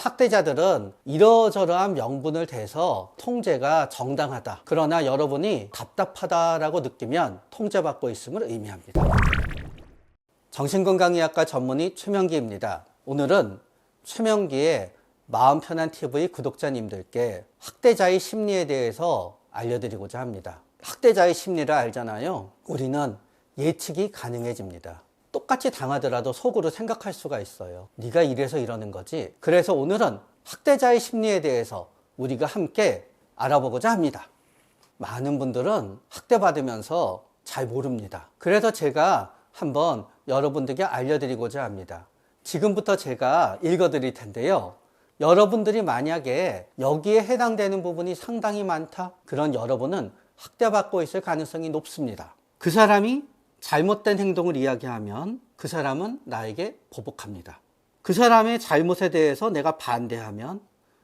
학대자들은 이러저러한 명분을 대서 통제가 정당하다. 그러나 여러분이 답답하다라고 느끼면 통제받고 있음을 의미합니다. 정신건강의학과 전문의 최명기입니다. 오늘은 최명기의 마음 편한 TV 구독자님들께 학대자의 심리에 대해서 알려드리고자 합니다. 학대자의 심리를 알잖아요. 우리는 예측이 가능해집니다. 똑같이 당하더라도 속으로 생각할 수가 있어요. 네가 이래서 이러는 거지. 그래서 오늘은 학대자의 심리에 대해서 우리가 함께 알아보고자 합니다. 많은 분들은 학대받으면서 잘 모릅니다. 그래서 제가 한번 여러분들께 알려드리고자 합니다. 지금부터 제가 읽어드릴 텐데요. 여러분들이 만약에 여기에 해당되는 부분이 상당히 많다? 그런 여러분은 학대받고 있을 가능성이 높습니다. 그 사람이 잘못된 행동을 이야기하면 그 사람은 나에게 보복합니다. 그 사람의 잘못에 대해서 내가 반대하면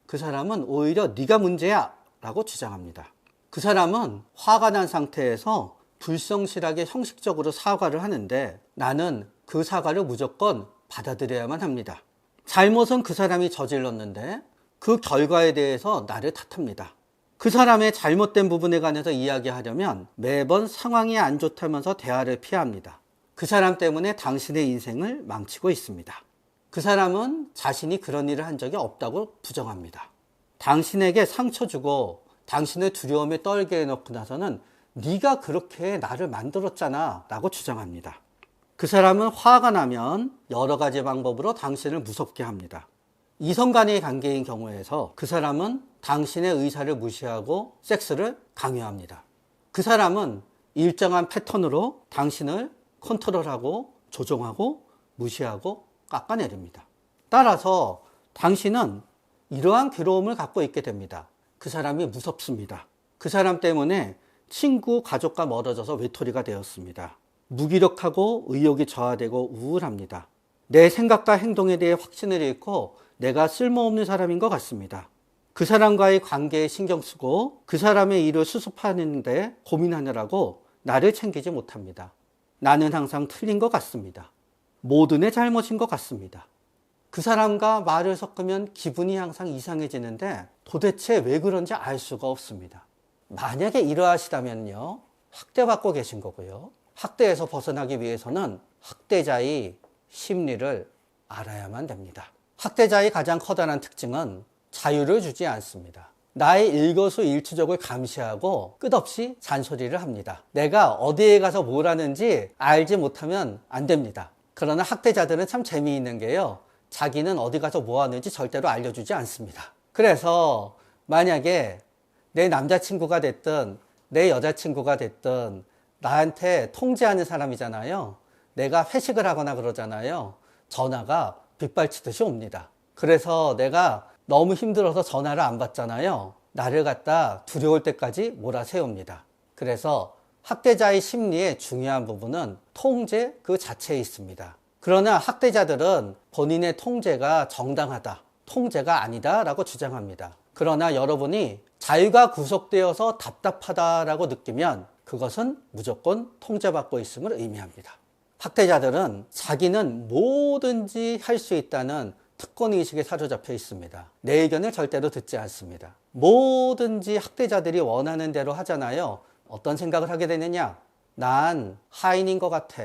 그 사람은 오히려 네가 문제야 라고 주장합니다. 그 사람은 화가 난 상태에서 불성실하게 형식적으로 사과를 하는데 나는 그 사과를 무조건 받아들여야만 합니다. 잘못은 그 사람이 저질렀는데 그 결과에 대해서 나를 탓합니다. 그 사람의 잘못된 부분에 관해서 이야기하려면 매번 상황이 안 좋다면서 대화를 피합니다. 그 사람 때문에 당신의 인생을 망치고 있습니다. 그 사람은 자신이 그런 일을 한 적이 없다고 부정합니다. 당신에게 상처 주고 당신의 두려움에 떨게 해놓고 나서는 네가 그렇게 나를 만들었잖아 라고 주장합니다. 그 사람은 화가 나면 여러 가지 방법으로 당신을 무섭게 합니다. 이성 간의 관계인 경우에서 그 사람은 당신의 의사를 무시하고 섹스를 강요합니다. 그 사람은 일정한 패턴으로 당신을 컨트롤하고 조종하고 무시하고 깎아내립니다. 따라서 당신은 이러한 괴로움을 갖고 있게 됩니다. 그 사람이 무섭습니다. 그 사람 때문에 친구, 가족과 멀어져서 외톨이가 되었습니다. 무기력하고 의욕이 저하되고 우울합니다. 내 생각과 행동에 대해 확신을 잃고 내가 쓸모없는 사람인 것 같습니다. 그 사람과의 관계에 신경 쓰고 그 사람의 일을 수습하는데 고민하느라고 나를 챙기지 못합니다. 나는 항상 틀린 것 같습니다. 모든 의 잘못인 것 같습니다. 그 사람과 말을 섞으면 기분이 항상 이상해지는데 도대체 왜 그런지 알 수가 없습니다. 만약에 이러하시다면요, 학대받고 계신 거고요. 학대에서 벗어나기 위해서는 학대자의 심리를 알아야만 됩니다. 학대자의 가장 커다란 특징은 자유를 주지 않습니다. 나의 일거수일투족을 감시하고 끝없이 잔소리를 합니다. 내가 어디에 가서 뭘 하는지 알지 못하면 안 됩니다. 그러나 학대자들은 참 재미있는 게요, 자기는 어디 가서 뭐 하는지 절대로 알려주지 않습니다. 그래서 만약에 내 남자친구가 됐든 내 여자친구가 됐든 나한테 통제하는 사람이잖아요. 내가 회식을 하거나 그러잖아요. 전화가 빗발치듯이 옵니다. 그래서 내가 너무 힘들어서 전화를 안 받잖아요. 나를 갖다 두려울 때까지 몰아세웁니다. 그래서 학대자의 심리의 중요한 부분은 통제 그 자체에 있습니다. 그러나 학대자들은 본인의 통제가 정당하다, 통제가 아니다 라고 주장합니다. 그러나 여러분이 자유가 구속되어서 답답하다라고 느끼면 그것은 무조건 통제받고 있음을 의미합니다. 학대자들은 자기는 뭐든지 할 수 있다는 특권의식에 사로잡혀 있습니다. 내 의견을 절대로 듣지 않습니다. 뭐든지 학대자들이 원하는 대로 하잖아요. 어떤 생각을 하게 되느냐? 난 하인인 것 같아.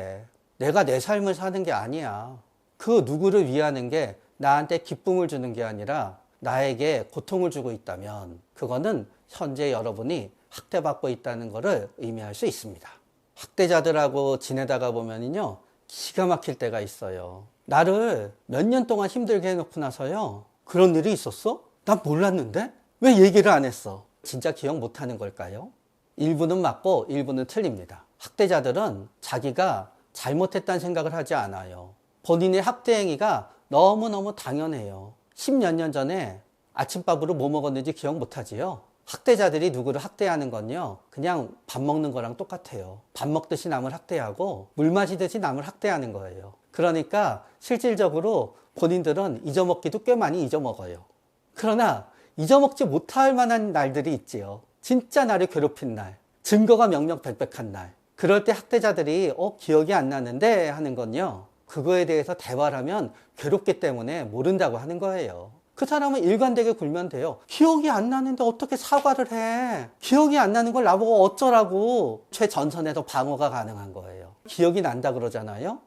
내가 내 삶을 사는 게 아니야. 그 누구를 위하는 게 나한테 기쁨을 주는 게 아니라 나에게 고통을 주고 있다면 그거는 현재 여러분이 학대받고 있다는 것을 의미할 수 있습니다. 학대자들하고 지내다가 보면요, 기가 막힐 때가 있어요. 나를 몇 년 동안 힘들게 해놓고 나서요, 그런 일이 있었어? 난 몰랐는데? 왜 얘기를 안 했어? 진짜 기억 못하는 걸까요? 일부는 맞고 일부는 틀립니다. 학대자들은 자기가 잘못했다는 생각을 하지 않아요. 본인의 학대 행위가 너무너무 당연해요. 10몇 년 전에 아침밥으로 뭐 먹었는지 기억 못하지요? 학대자들이 누구를 학대하는 건요, 그냥 밥 먹는 거랑 똑같아요. 밥 먹듯이 남을 학대하고 물 마시듯이 남을 학대하는 거예요. 그러니까 실질적으로 본인들은 잊어먹기도 꽤 많이 잊어먹어요. 그러나 잊어먹지 못할 만한 날들이 있지요. 진짜 나를 괴롭힌 날, 증거가 명명백백한 날. 그럴 때 학대자들이 기억이 안 나는데 하는 건요, 그거에 대해서 대화를 하면 괴롭기 때문에 모른다고 하는 거예요. 그 사람은 일관되게 굴면 돼요. 기억이 안 나는데 어떻게 사과를 해? 기억이 안 나는 걸 나보고 어쩌라고. 최전선에서 방어가 가능한 거예요. 기억이 난다 그러잖아요.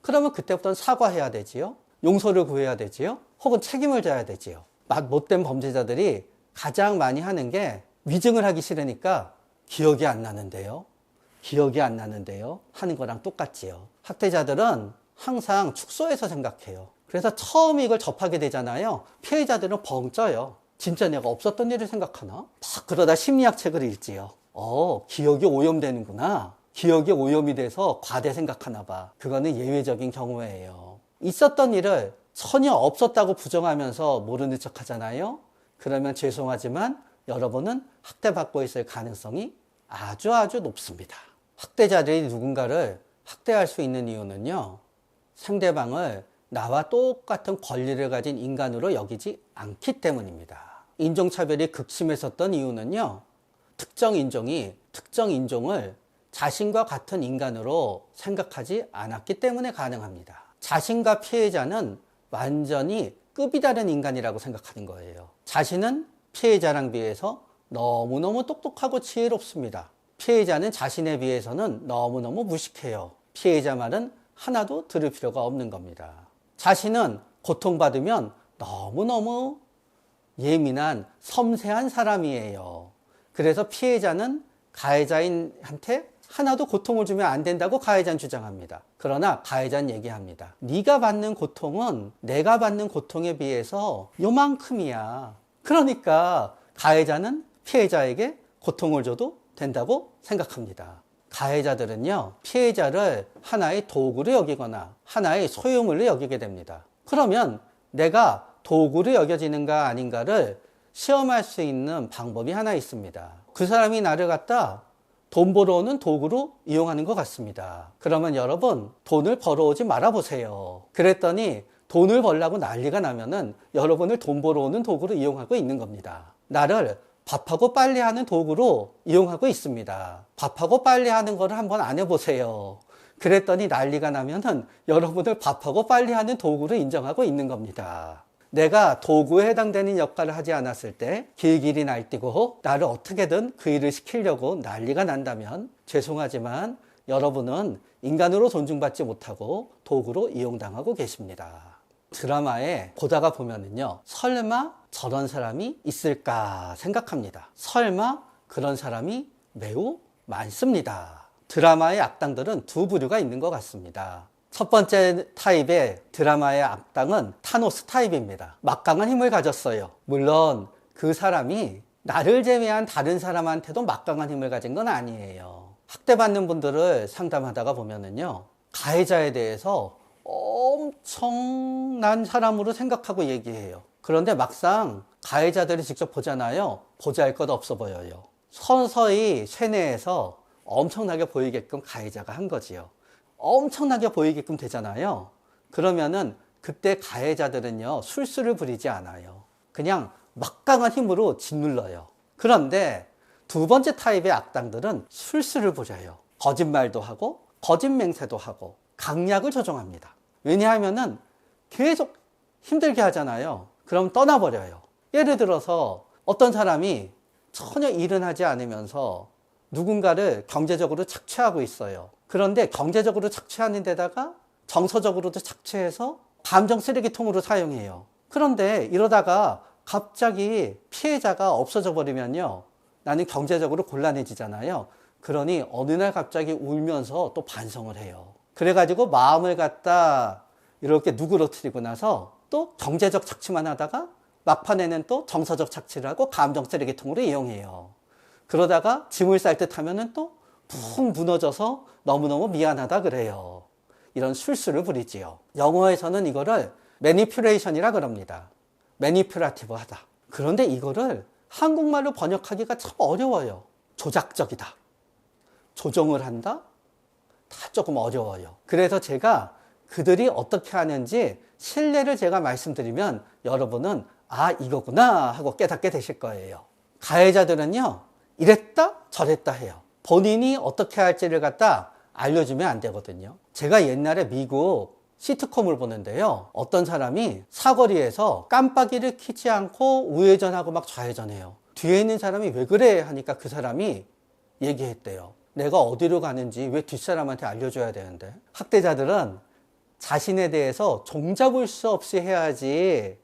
그러면 그때부터는 사과해야 되지요. 용서를 구해야 되지요. 혹은 책임을 져야 되지요. 못된 범죄자들이 가장 많이 하는 게 위증을 하기 싫으니까 기억이 안 나는데요. 기억이 안 나는데요. 하는 거랑 똑같지요. 학대자들은 항상 축소해서 생각해요. 그래서 처음 이걸 접하게 되잖아요. 피해자들은 벙 쪄요. 진짜 내가 없었던 일을 생각하나? 막 그러다 심리학 책을 읽지요. 기억이 오염되는구나. 기억이 오염이 돼서 과대 생각하나 봐. 그거는 예외적인 경우예요. 있었던 일을 전혀 없었다고 부정하면서 모르는 척 하잖아요. 그러면 죄송하지만 여러분은 학대받고 있을 가능성이 아주 높습니다. 학대자들이 누군가를 학대할 수 있는 이유는요. 상대방을 나와 똑같은 권리를 가진 인간으로 여기지 않기 때문입니다. 인종차별이 극심했었던 이유는요. 특정 인종이 특정 인종을 자신과 같은 인간으로 생각하지 않았기 때문에 가능합니다. 자신과 피해자는 완전히 급이 다른 인간이라고 생각하는 거예요. 자신은 피해자랑 비해서 너무너무 똑똑하고 지혜롭습니다. 피해자는 자신에 비해서는 너무너무 무식해요. 피해자 말은 하나도 들을 필요가 없는 겁니다. 자신은 고통받으면 너무너무 예민한 섬세한 사람이에요. 그래서 피해자는 가해자한테 하나도 고통을 주면 안 된다고 가해자는 주장합니다. 그러나 가해자는 얘기합니다. 네가 받는 고통은 내가 받는 고통에 비해서 요만큼이야. 그러니까 가해자는 피해자에게 고통을 줘도 된다고 생각합니다. 가해자들은요, 피해자를 하나의 도구로 여기거나 하나의 소유물로 여기게 됩니다. 그러면 내가 도구로 여겨지는가 아닌가를 시험할 수 있는 방법이 하나 있습니다. 그 사람이 나를 갖다 돈 벌어오는 도구로 이용하는 것 같습니다. 그러면 여러분, 돈을 벌어오지 말아보세요. 그랬더니 돈을 벌려고 난리가 나면은 여러분을 돈 벌어오는 도구로 이용하고 있는 겁니다. 나를 밥하고 빨래하는 도구로 이용하고 있습니다. 밥하고 빨래하는 거를 한번 안 해보세요. 그랬더니 난리가 나면은 여러분을 밥하고 빨래하는 도구로 인정하고 있는 겁니다. 내가 도구에 해당되는 역할을 하지 않았을 때 길길이 날뛰고 나를 어떻게든 그 일을 시키려고 난리가 난다면 죄송하지만 여러분은 인간으로 존중받지 못하고 도구로 이용당하고 계십니다. 드라마에 보다가 보면은요, 설마 저런 사람이 있을까 생각합니다. 설마 그런 사람이 매우 많습니다. 드라마의 악당들은 두 부류가 있는 것 같습니다. 첫 번째 타입의 드라마의 악당은 타노스 타입입니다. 막강한 힘을 가졌어요. 물론 그 사람이 나를 제외한 다른 사람한테도 막강한 힘을 가진 건 아니에요. 학대받는 분들을 상담하다가 보면은요, 가해자에 대해서 엄청난 사람으로 생각하고 얘기해요. 그런데 막상 가해자들이 직접 보잖아요. 보잘것 없어 보여요. 서서히 쇠뇌에서 엄청나게 보이게끔 가해자가 한 거지요. 엄청나게 보이게끔 되잖아요. 그러면은 그때 가해자들은요, 술수를 부리지 않아요. 그냥 막강한 힘으로 짓눌러요. 그런데 두 번째 타입의 악당들은 술수를 부려요. 거짓말도 하고 거짓 맹세도 하고 강약을 조종합니다. 왜냐하면은 계속 힘들게 하잖아요. 그럼 떠나버려요. 예를 들어서 어떤 사람이 전혀 일은 하지 않으면서 누군가를 경제적으로 착취하고 있어요. 그런데 경제적으로 착취하는 데다가 정서적으로도 착취해서 감정 쓰레기통으로 사용해요. 그런데 이러다가 갑자기 피해자가 없어져 버리면요, 나는 경제적으로 곤란해지잖아요. 그러니 어느 날 갑자기 울면서 또 반성을 해요. 그래가지고 마음을 갖다 이렇게 누그러뜨리고 나서 또 경제적 착취만 하다가 막판에는 또 정서적 착취를 하고 감정 쓰레기통으로 이용해요. 그러다가 짐을 쌀 듯 하면은 또 푹 무너져서 너무너무 미안하다 그래요. 이런 술수를 부리지요. 영어에서는 이거를 매니퓨레이션이라 그럽니다. 매니퓨라티브 하다. 그런데 이거를 한국말로 번역하기가 참 어려워요. 조작적이다. 조정을 한다? 다 조금 어려워요. 그래서 제가 그들이 어떻게 하는지 실례를 제가 말씀드리면 여러분은 아, 이거구나 하고 깨닫게 되실 거예요. 가해자들은요, 이랬다 저랬다 해요. 본인이 어떻게 할지를 갖다 알려주면 안 되거든요. 제가 옛날에 미국 시트콤을 보는데요. 어떤 사람이 사거리에서 깜빡이를 켜지 않고 우회전하고 막 좌회전해요. 뒤에 있는 사람이 왜 그래 하니까 그 사람이 얘기했대요. 내가 어디로 가는지 왜 뒷사람한테 알려줘야 되는데. 학대자들은 자신에 대해서 종잡을 수 없이 해야지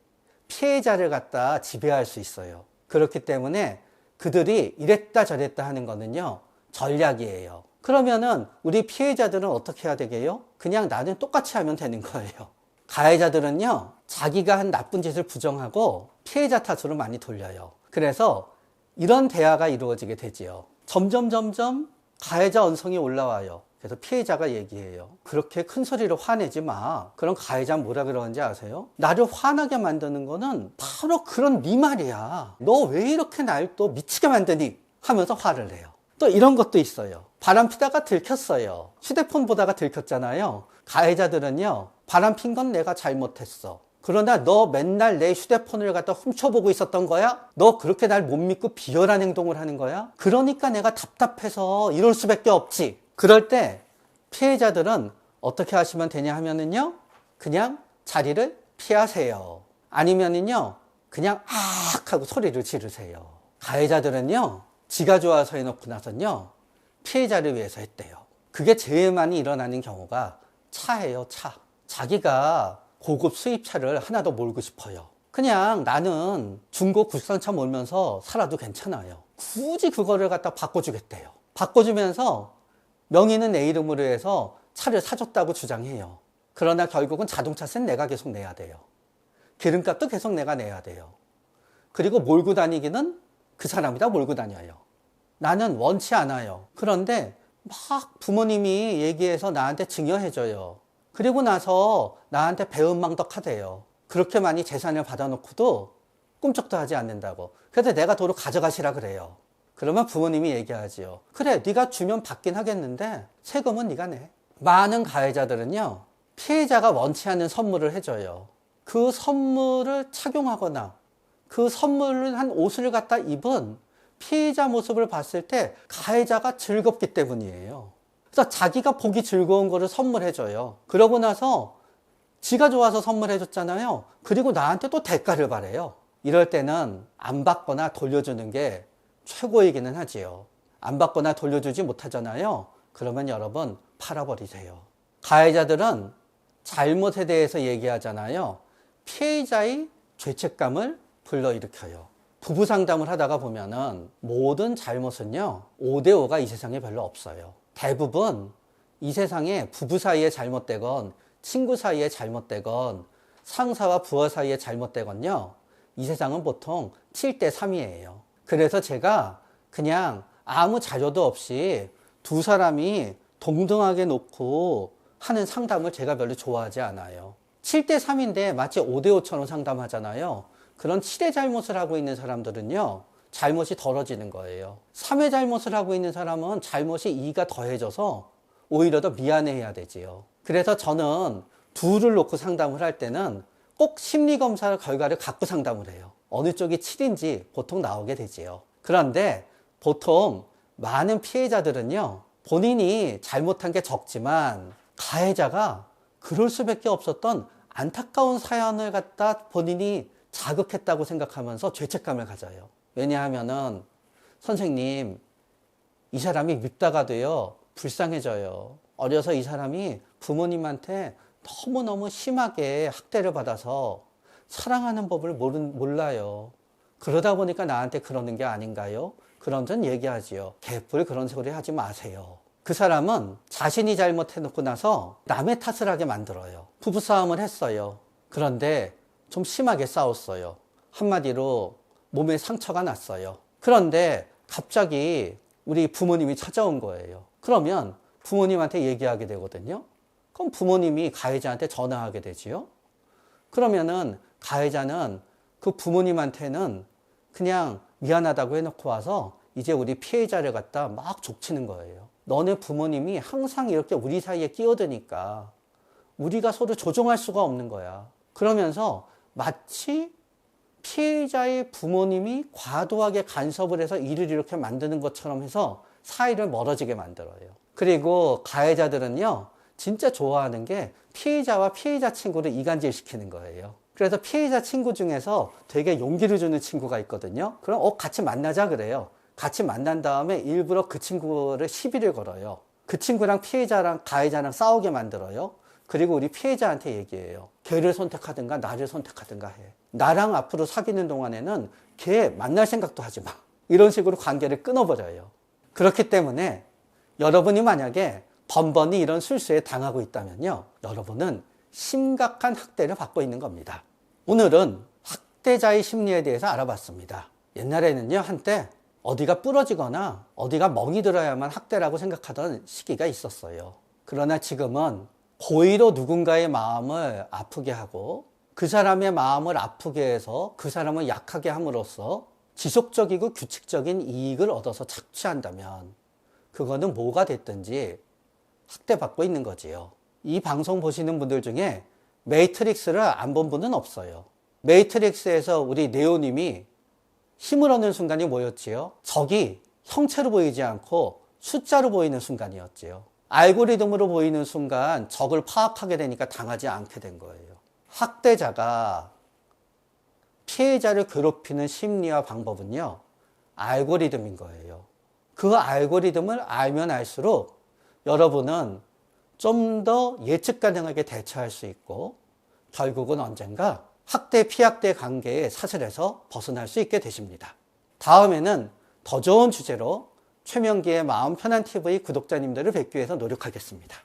피해자를 갖다 지배할 수 있어요. 그렇기 때문에 그들이 이랬다 저랬다 하는 거는요, 전략이에요. 그러면은 우리 피해자들은 어떻게 해야 되게요? 그냥 나는 똑같이 하면 되는 거예요. 가해자들은요, 자기가 한 나쁜 짓을 부정하고 피해자 탓으로 많이 돌려요. 그래서 이런 대화가 이루어지게 되지요. 점점 가해자 언성이 올라와요. 그래서 피해자가 얘기해요. 그렇게 큰 소리로 화내지 마. 그럼 가해자는 뭐라 그러는지 아세요? 나를 화나게 만드는 거는 바로 그런 네 말이야. 너 왜 이렇게 날 또 미치게 만드니? 하면서 화를 내요. 또 이런 것도 있어요. 바람 피다가 들켰어요. 휴대폰 보다가 들켰잖아요. 가해자들은요, 바람 핀 건 내가 잘못했어. 그러나 너 맨날 내 휴대폰을 갖다 훔쳐보고 있었던 거야? 너 그렇게 날 못 믿고 비열한 행동을 하는 거야? 그러니까 내가 답답해서 이럴 수밖에 없지. 그럴 때 피해자들은 어떻게 하시면 되냐 하면은요, 그냥 자리를 피하세요. 아니면은요, 그냥 악 하고 소리를 지르세요. 가해자들은요, 지가 좋아서 해놓고 나서는요, 피해자를 위해서 했대요. 그게 제일 많이 일어나는 경우가 차예요, 차. 자기가 고급 수입차를 하나 더 몰고 싶어요. 그냥 나는 중고 국산차 몰면서 살아도 괜찮아요. 굳이 그거를 갖다 바꿔주겠대요. 바꿔주면서 명의는 내 이름으로 해서 차를 사줬다고 주장해요. 그러나 결국은 자동차세는 내가 계속 내야 돼요. 기름값도 계속 내가 내야 돼요. 그리고 몰고 다니기는 그 사람이 다 몰고 다녀요. 나는 원치 않아요. 그런데 막 부모님이 얘기해서 나한테 증여해줘요. 그리고 나서 나한테 배은망덕하대요. 그렇게 많이 재산을 받아놓고도 꿈쩍도 하지 않는다고. 그래서 내가 도로 가져가시라 그래요. 그러면 부모님이 얘기하지요. 그래, 네가 주면 받긴 하겠는데 세금은 네가 내. 많은 가해자들은요, 피해자가 원치 않는 선물을 해줘요. 그 선물을 착용하거나 그 선물을 한 옷을 갖다 입은 피해자 모습을 봤을 때 가해자가 즐겁기 때문이에요. 그래서 자기가 보기 즐거운 거를 선물해줘요. 그러고 나서 지가 좋아서 선물해줬잖아요. 그리고 나한테 또 대가를 바래요. 이럴 때는 안 받거나 돌려주는 게 최고이기는 하지요. 안 받거나 돌려주지 못하잖아요. 그러면 여러분 팔아버리세요. 가해자들은 잘못에 대해서 얘기하잖아요. 피해자의 죄책감을 불러일으켜요. 부부 상담을 하다가 보면은 모든 잘못은요, 5대5가 이 세상에 별로 없어요. 대부분 이 세상에 부부 사이에 잘못되건 친구 사이에 잘못되건 상사와 부하 사이에 잘못되건요, 이 세상은 보통 7대3이에요. 그래서 제가 그냥 아무 자료도 없이 두 사람이 동등하게 놓고 하는 상담을 제가 별로 좋아하지 않아요. 7대3인데 마치 5대5처럼 상담하잖아요. 그런 7의 잘못을 하고 있는 사람들은요, 잘못이 덜어지는 거예요. 3의 잘못을 하고 있는 사람은 잘못이 2가 더해져서 오히려 더 미안해해야 되지요. 그래서 저는 둘을 놓고 상담을 할 때는 꼭 심리검사 결과를 갖고 상담을 해요. 어느 쪽이 7인지 보통 나오게 되지요. 그런데 보통 많은 피해자들은요, 본인이 잘못한 게 적지만 가해자가 그럴 수밖에 없었던 안타까운 사연을 갖다 본인이 자극했다고 생각하면서 죄책감을 가져요. 왜냐하면은 선생님, 이 사람이 밉다가도요, 불쌍해져요. 어려서 이 사람이 부모님한테 너무너무 심하게 학대를 받아서 사랑하는 법을 몰라요. 그러다 보니까 나한테 그러는 게 아닌가요? 그런 전 얘기하지요. 개뿔 그런 소리 하지 마세요. 그 사람은 자신이 잘못해놓고 나서 남의 탓을 하게 만들어요. 부부싸움을 했어요. 그런데 좀 심하게 싸웠어요. 한마디로 몸에 상처가 났어요. 그런데 갑자기 우리 부모님이 찾아온 거예요. 그러면 부모님한테 얘기하게 되거든요. 그럼 부모님이 가해자한테 전화하게 되지요. 그러면은 가해자는 그 부모님한테는 그냥 미안하다고 해놓고 와서 이제 우리 피해자를 갖다 막 족치는 거예요. 너네 부모님이 항상 이렇게 우리 사이에 끼어드니까 우리가 서로 조종할 수가 없는 거야. 그러면서 마치 피해자의 부모님이 과도하게 간섭을 해서 일을 이렇게 만드는 것처럼 해서 사이를 멀어지게 만들어요. 그리고 가해자들은요, 진짜 좋아하는 게 피해자와 피해자 친구를 이간질 시키는 거예요. 그래서 피해자 친구 중에서 되게 용기를 주는 친구가 있거든요. 그럼 같이 만나자 그래요. 같이 만난 다음에 일부러 그 친구를 시비를 걸어요. 그 친구랑 피해자랑 가해자랑 싸우게 만들어요. 그리고 우리 피해자한테 얘기해요. 걔를 선택하든가 나를 선택하든가 해. 나랑 앞으로 사귀는 동안에는 걔 만날 생각도 하지 마. 이런 식으로 관계를 끊어버려요. 그렇기 때문에 여러분이 만약에 번번이 이런 술수에 당하고 있다면요, 여러분은 심각한 학대를 받고 있는 겁니다. 오늘은 학대자의 심리에 대해서 알아봤습니다. 옛날에는요, 한때 어디가 부러지거나 어디가 멍이 들어야만 학대라고 생각하던 시기가 있었어요. 그러나 지금은 고의로 누군가의 마음을 아프게 하고 그 사람의 마음을 아프게 해서 그 사람을 약하게 함으로써 지속적이고 규칙적인 이익을 얻어서 착취한다면 그거는 뭐가 됐든지 학대받고 있는 거지요. 이 방송 보시는 분들 중에 매트릭스를 안 본 분은 없어요. 매트릭스에서 우리 네오님이 힘을 얻는 순간이 뭐였지요? 적이 형체로 보이지 않고 숫자로 보이는 순간이었지요. 알고리즘으로 보이는 순간 적을 파악하게 되니까 당하지 않게 된 거예요. 학대자가 피해자를 괴롭히는 심리와 방법은요, 알고리즘인 거예요. 그 알고리즘을 알면 알수록 여러분은 좀 더 예측 가능하게 대처할 수 있고 결국은 언젠가 학대, 피학대 관계의 사슬에서 벗어날 수 있게 되십니다. 다음에는 더 좋은 주제로 최명기의 마음 편한 TV 구독자님들을 뵙기 위해서 노력하겠습니다.